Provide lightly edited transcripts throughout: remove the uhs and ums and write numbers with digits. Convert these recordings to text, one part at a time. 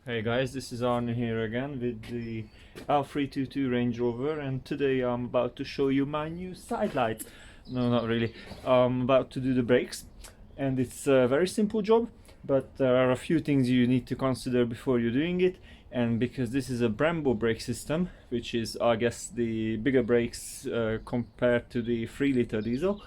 Hey guys, this is Arne here again with the L322 Range Rover, and today I'm about to show you my new side lights. No, not really. I'm about to do the brakes, and it's a very simple job, but there are a few things you need to consider before you're doing it. And because this is a Brembo brake system, which is, I guess, the bigger brakes compared to the 3-liter diesel,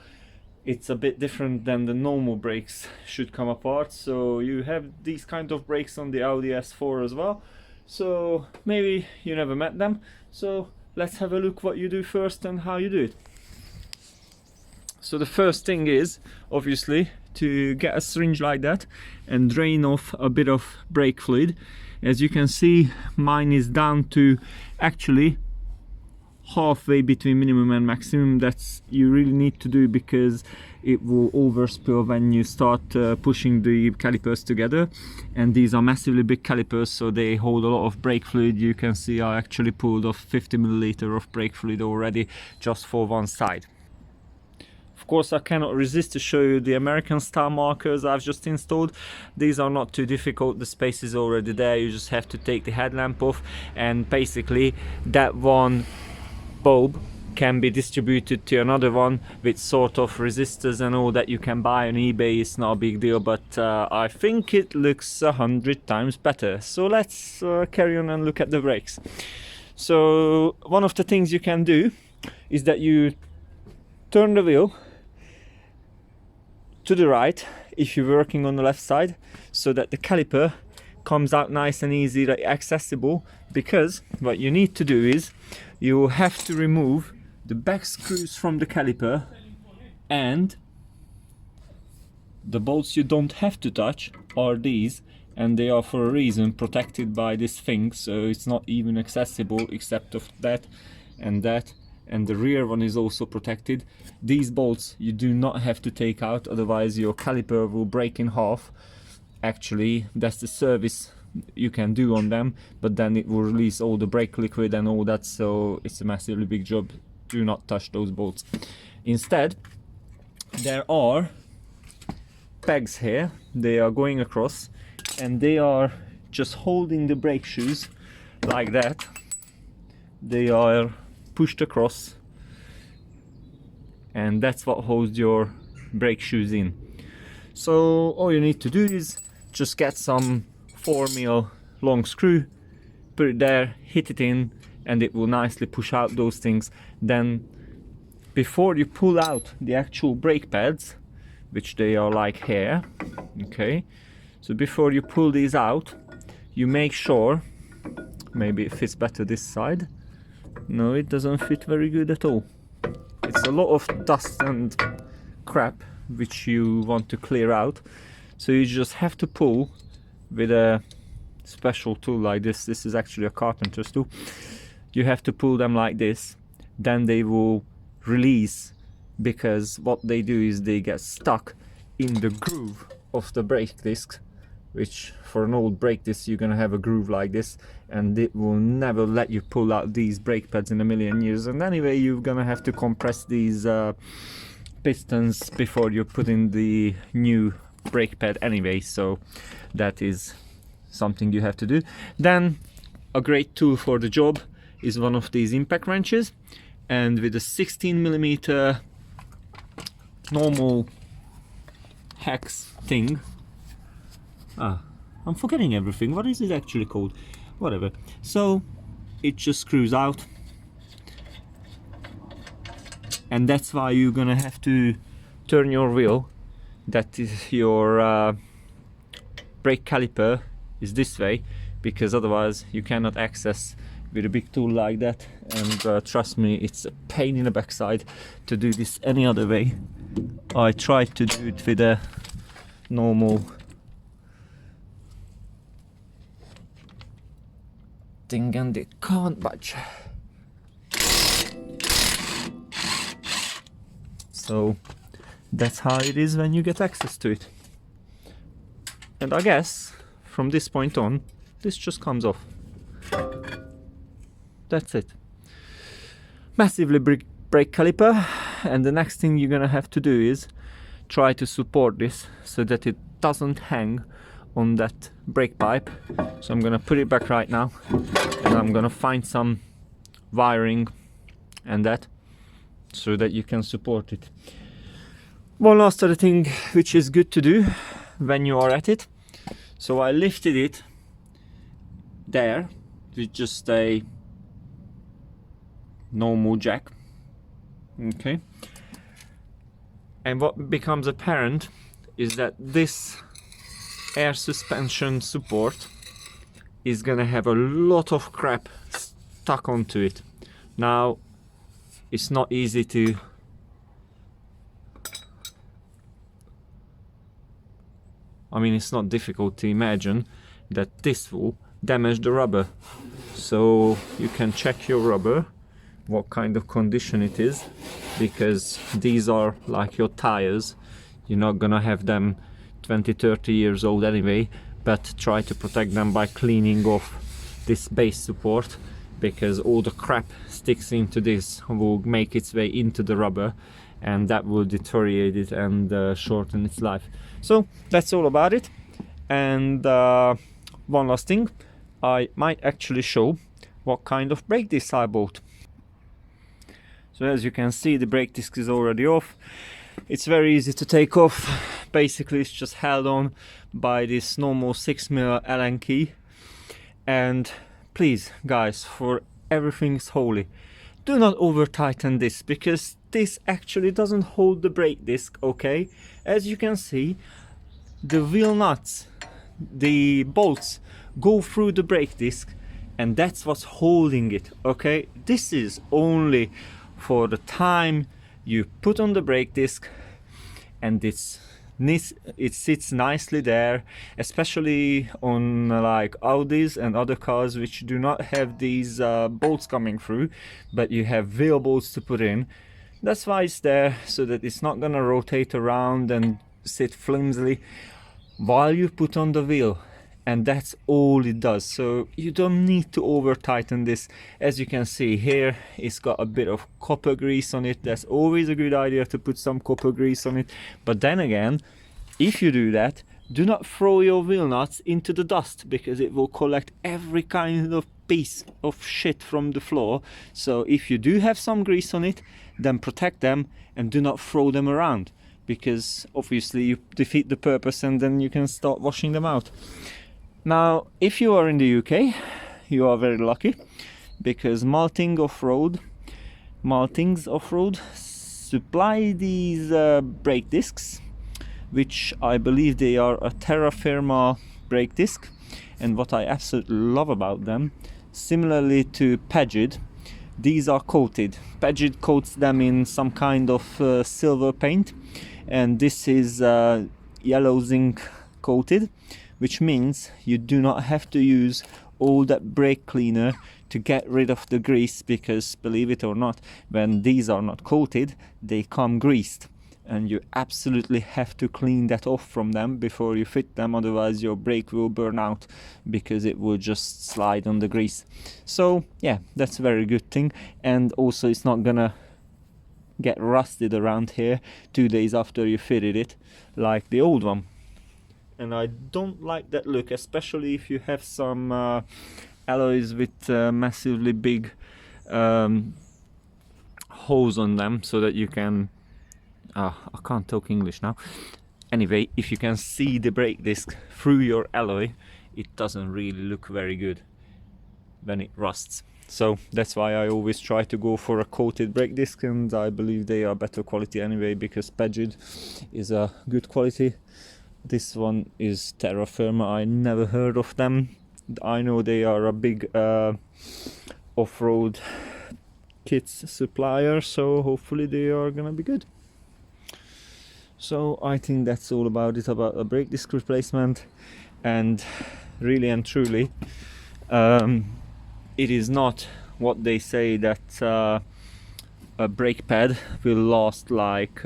it's a bit different than the normal brakes should come apart. So you have these kind of brakes on the Audi S4 as well, so maybe you never met them. So let's have a look what you do first and how you do it. So the first thing is obviously to get a syringe like that and drain off a bit of brake fluid. As you can see, mine is down to actually halfway between minimum and maximum. That's you really need to do because it will overspill when you start pushing the calipers together, and these are massively big calipers, so they hold a lot of brake fluid. You can see I actually pulled off 50 milliliter of brake fluid already just for one side. Of course, I cannot resist to show you the American style markers I've just installed. These are not too difficult, the space is already there. You just have to take the headlamp off, and basically that one bulb can be distributed to another one with sort of resistors and all that you can buy on eBay. It's not a big deal, but I think it looks 100 times better. So let's carry on and look at the brakes. So one of the things you can do is that you turn the wheel to the right if you're working on the left side, so that the caliper comes out nice and easy, accessible. Because what you need to do is you have to remove the back screws from the caliper, and the bolts you don't have to touch are these, and they are for a reason protected by this thing, so it's not even accessible except of that, and the rear one is also protected. These bolts you do not have to take out, otherwise your caliper will break in half. Actually, that's the service you can do on them, but then it will release all the brake liquid and all that, so it's a massively big job. Do not touch those bolts. Instead, there are pegs here. They are going across, and they are just holding the brake shoes like that. They are pushed across, and that's what holds your brake shoes in. So all you need to do is just get some 4mm long screw, put it there, hit it in, and it will nicely push out those things. Then before you pull out the actual brake pads, which they are like here, okay, so before you pull these out, you make sure, maybe it fits better this side. No, it doesn't fit very good at all. It's a lot of dust and crap which you want to clear out, so you just have to pull with a special tool like this. This is actually a carpenter's tool. You have to pull them like this, then they will release, because what they do is they get stuck in the groove of the brake disc, which for an old brake disc you're gonna have a groove like this, and it will never let you pull out these brake pads in a million years. And anyway, you're gonna have to compress these pistons before you put in the new brake pad anyway, so that is something you have to do. Then a great tool for the job is one of these impact wrenches, and with a 16mm normal hex thing, I'm forgetting everything. What is it actually called? Whatever. So it just screws out, and that's why you're gonna have to turn your wheel, that is your brake caliper is this way, because otherwise you cannot access with a big tool like that. And trust me, it's a pain in the backside to do this any other way. I tried to do it with a normal thing and it can't budge. So that's how it is when you get access to it. And I guess from this point on, this just comes off. That's it. Massively big brake caliper, and the next thing you're gonna have to do is try to support this so that it doesn't hang on that brake pipe. So I'm gonna put it back right now, and I'm gonna find some wiring and that, so that you can support it. One last other thing which is good to do when you are at it. So I lifted it there with just a normal jack, okay, and what becomes apparent is that this air suspension support is gonna have a lot of crap stuck onto it. Now it's not easy to it's not difficult to imagine that this will damage the rubber. So you can check your rubber, what kind of condition it is, because these are like your tires. You're not gonna have them 20-30 years old anyway, but try to protect them by cleaning off this base support, because all the crap sticks into this will make its way into the rubber, and that will deteriorate it and shorten its life. So that's all about it. And one last thing, I might actually show what kind of brake disc I bought. So as you can see, the brake disc is already off. It's very easy to take off. Basically it's just held on by this normal 6mm Allen key. And please guys, for everything's holy, do not over tighten this, because this actually doesn't hold the brake disc, okay? As you can see, the wheel nuts, the bolts go through the brake disc, and that's what's holding it, okay? This is only for the time you put on the brake disc, and it sits nicely there, especially on like Audis and other cars which do not have these bolts coming through, but you have wheel bolts to put in. That's why it's there, so that it's not gonna rotate around and sit flimsily while you put on the wheel, and that's all it does. So you don't need to over tighten this. As you can see here, it's got a bit of copper grease on it. That's always a good idea to put some copper grease on it, but then again, if you do that, do not throw your wheel nuts into the dust, because it will collect every kind of piece of shit from the floor. So if you do have some grease on it, then protect them and do not throw them around, because obviously you defeat the purpose, and then you can start washing them out. Now if you are in the UK, you are very lucky, because Maltings Off-Road supply these brake discs, which I believe they are a terra firma brake disc. And what I absolutely love about them, similarly to Pagid, these are coated. Pagid coats them in some kind of silver paint, and this is yellow zinc coated, which means you do not have to use all that brake cleaner to get rid of the grease, because believe it or not, when these are not coated, they come greased, and you absolutely have to clean that off from them before you fit them, otherwise your brake will burn out, because it will just slide on the grease. So yeah, that's a very good thing. And also it's not gonna get rusted around here 2 days after you fitted it like the old one. And I don't like that look, especially if you have some alloys with massively big holes on them, so that you can I can't talk English now. Anyway, if you can see the brake disc through your alloy, it doesn't really look very good when it rusts. So that's why I always try to go for a coated brake disc, and I believe they are better quality anyway, because Pagid is a good quality. This one is terra firma. I never heard of them. I know they are a big off-road kits supplier, so hopefully they are gonna be good. So I think that's all about it, about a brake disc replacement. And really and truly, it is not what they say, that a brake pad will last like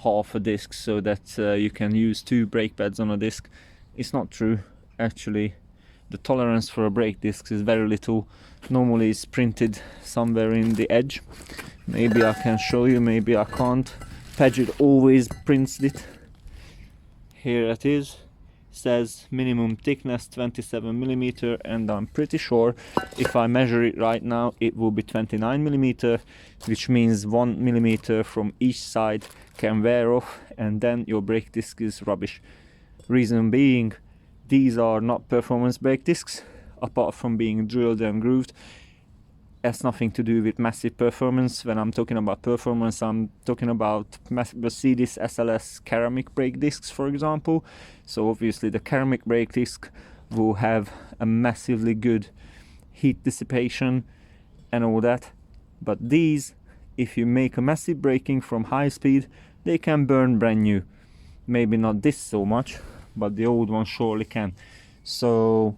half a disc, so that you can use 2 brake pads on a disc. It's not true. Actually, the tolerance for a brake disc is very little. Normally it's printed somewhere in the edge. Maybe I can show you, maybe I can't. Pagid always prints it. here it is, says minimum thickness 27 millimeter, and I'm pretty sure if I measure it right now it will be 29 millimeter, which means 1 millimeter from each side can wear off, and then your brake disc is rubbish. Reason being, these are not performance brake discs. Apart from being drilled and grooved, has nothing to do with massive performance. When I'm talking about performance, I'm talking about Mercedes SLS ceramic brake discs, for example. So obviously the ceramic brake disc will have a massively good heat dissipation and all that, but these, if you make a massive braking from high speed, they can burn brand new. Maybe not this so much, but the old one surely can. So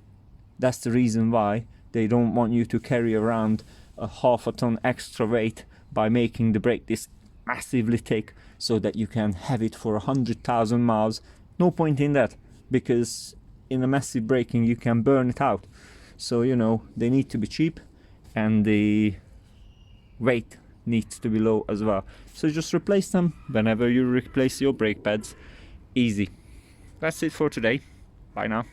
that's the reason why they don't want you to carry around a half a ton extra weight by making the brake disc massively thick so that you can have it for 100,000 miles. No point in that, because in a massive braking you can burn it out. So you know, they need to be cheap and the weight needs to be low as well. So just replace them whenever you replace your brake pads. Easy. That's it for today. Bye now.